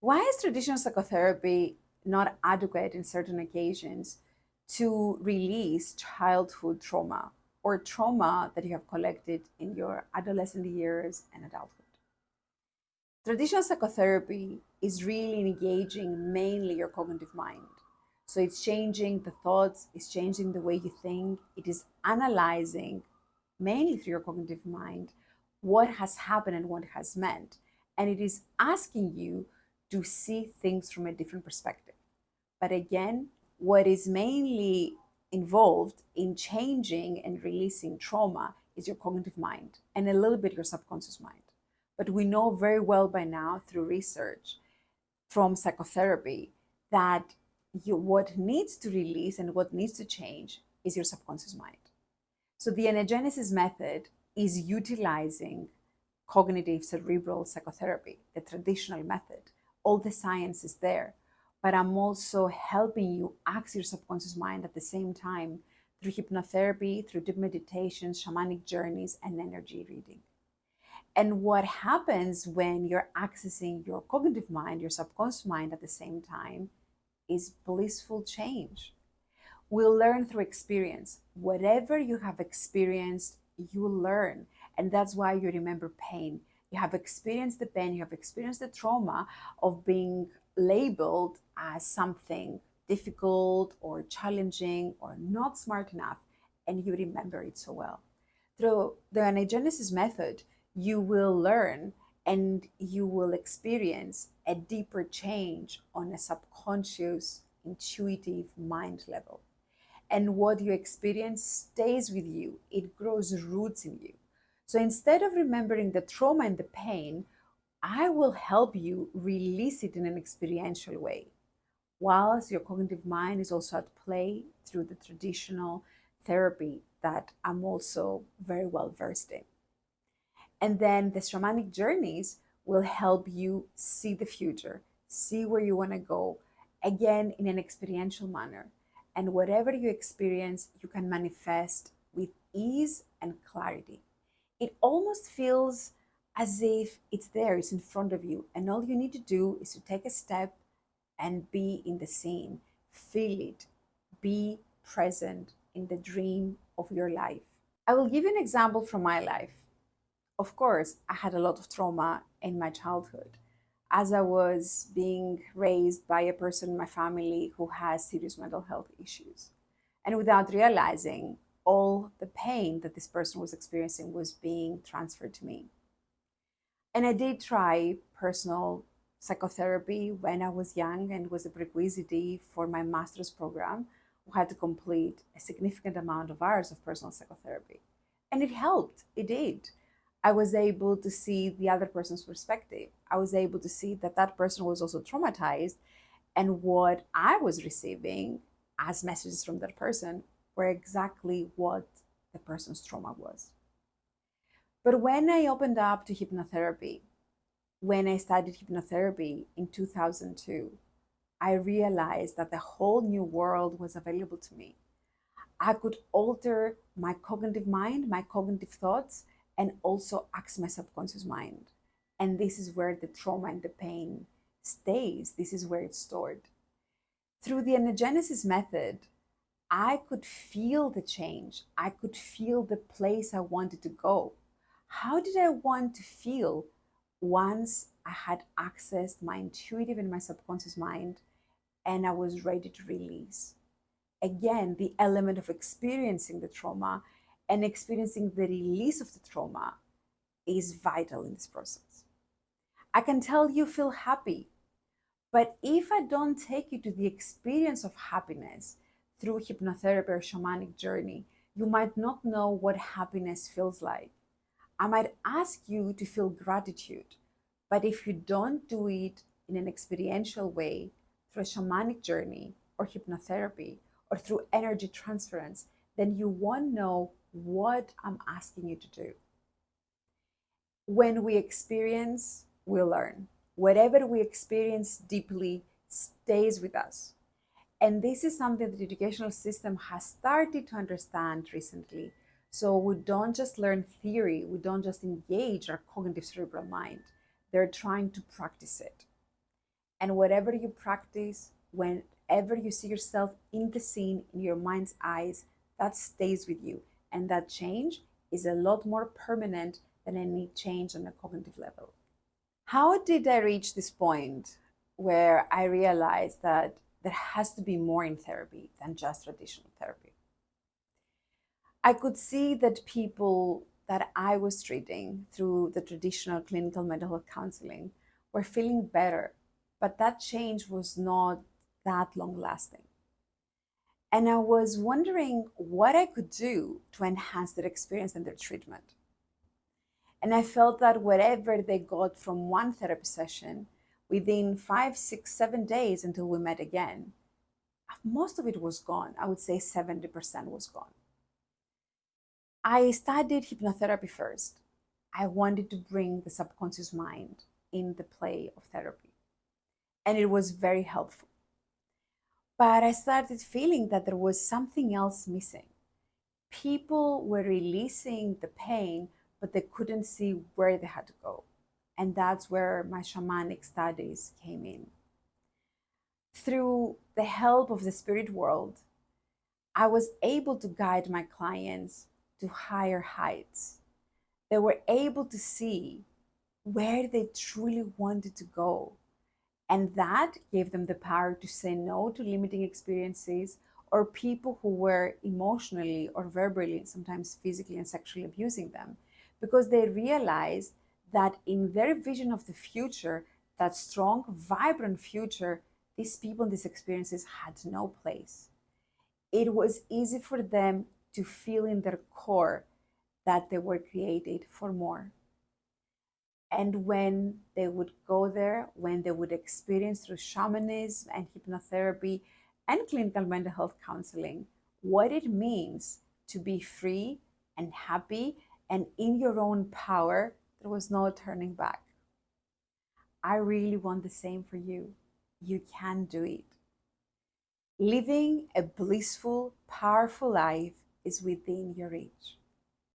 Why is traditional psychotherapy not adequate in certain occasions to release childhood trauma or trauma that you have collected in your adolescent years and adulthood? Traditional psychotherapy is really engaging mainly your cognitive mind. So it's changing the thoughts, it's changing the way you think, it is analyzing mainly through your cognitive mind what has happened and what it has meant. And it is asking you to see things from a different perspective. But again, what is mainly involved in changing and releasing trauma is your cognitive mind and a little bit your subconscious mind. But we know very well by now through research from psychotherapy that what needs to release and what needs to change is your subconscious mind. So the anagenesis method is utilizing cognitive cerebral psychotherapy, the traditional method. All the science is there, but I'm also helping you access your subconscious mind at the same time through hypnotherapy, through deep meditations, shamanic journeys, and energy reading. And what happens when you're accessing your cognitive mind, your subconscious mind at the same time is blissful change. We'll learn through experience. Whatever you have experienced, you learn. And that's why you remember pain. You have experienced the pain, you have experienced the trauma of being labeled as something difficult or challenging or not smart enough, and you remember it so well. Through the anagenesis method, you will learn and you will experience a deeper change on a subconscious, intuitive mind level. And what you experience stays with you, it grows roots in you. So instead of remembering the trauma and the pain, I will help you release it in an experiential way, whilst your cognitive mind is also at play through the traditional therapy that I'm also very well versed in. And then the shamanic journeys will help you see the future, see where you want to go, again in an experiential manner. And whatever you experience, you can manifest with ease and clarity. It almost feels as if it's there, it's in front of you. And all you need to do is to take a step and be in the scene, feel it, be present in the dream of your life. I will give you an example from my life. Of course, I had a lot of trauma in my childhood as I was being raised by a person in my family who has serious mental health issues. And without realizing, all the pain that this person was experiencing was being transferred to me. And I did try personal psychotherapy when I was young and was a prerequisite for my master's program. We had to complete a significant amount of hours of personal psychotherapy. And it helped, it did. I was able to see the other person's perspective. I was able to see that that person was also traumatized, and what I was receiving as messages from that person were exactly what the person's trauma was. But when I opened up to hypnotherapy, when I studied hypnotherapy in 2002, I realized that the whole new world was available to me. I could alter my cognitive mind, my cognitive thoughts, and also access my subconscious mind. And this is where the trauma and the pain stays. This is where it's stored. Through the anagenesis method, I could feel the change. I could feel the place I wanted to go. How did I want to feel once I had accessed my intuitive and my subconscious mind and I was ready to release? Again, the element of experiencing the trauma and experiencing the release of the trauma is vital in this process. I can tell you feel happy, but if I don't take you to the experience of happiness through hypnotherapy or shamanic journey, you might not know what happiness feels like. I might ask you to feel gratitude, but if you don't do it in an experiential way through a shamanic journey or hypnotherapy or through energy transference, then you won't know what I'm asking you to do. When we experience, we learn. Whatever we experience deeply stays with us. And this is something that the educational system has started to understand recently. So we don't just learn theory, we don't just engage our cognitive cerebral mind. They're trying to practice it. And whatever you practice, whenever you see yourself in the scene, in your mind's eyes, that stays with you. And that change is a lot more permanent than any change on a cognitive level. How did I reach this point where I realized that there has to be more in therapy than just traditional therapy? I could see that people that I was treating through the traditional clinical mental health counseling were feeling better, but that change was not that long lasting. And I was wondering what I could do to enhance their experience and their treatment. And I felt that whatever they got from one therapy session, within 5, 6, 7 days until we met again, most of it was gone. I would say 70% was gone. I studied hypnotherapy first. I wanted to bring the subconscious mind in the play of therapy, and it was very helpful. But I started feeling that there was something else missing. People were releasing the pain, but they couldn't see where they had to go. And that's where my shamanic studies came in. Through the help of the spirit world, I was able to guide my clients to higher heights. They were able to see where they truly wanted to go. And that gave them the power to say no to limiting experiences or people who were emotionally or verbally, sometimes physically and sexually abusing them, because they realized that in their vision of the future, that strong, vibrant future, these people, these experiences had no place. It was easy for them to feel in their core that they were created for more. And when they would go there, when they would experience through shamanism and hypnotherapy and clinical mental health counseling what it means to be free and happy and in your own power, there was no turning back. I really want the same for you. You can do it. Living a blissful, powerful life is within your reach.